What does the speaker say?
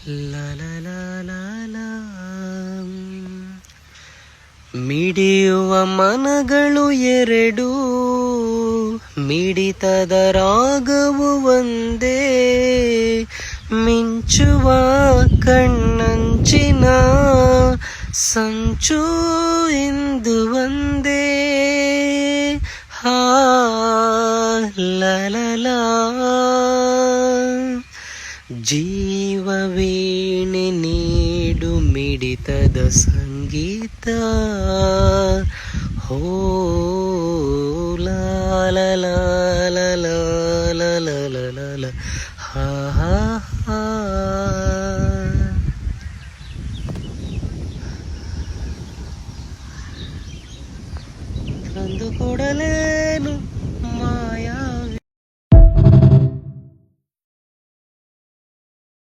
ಲ ಲ ಲ ಲ ಲ. ಮಿಡಿಯುವ ಮನಗಳು ಎರಡು, ಮಿಡಿತದ ರಾಗವು ಒಂದೇ, ಮಿಂಚುವ ಕಣ್ಣಂಚಿನ ಸಂಚು ಇಂದು ಒಂದೇ. ಹಾ ಲಲ ಜೀವವೀಣೆ ನೀಡು ಮಿಡಿತದ ಸಂಗೀತ. ಹೋ ಲಾಲ ಲಾಲ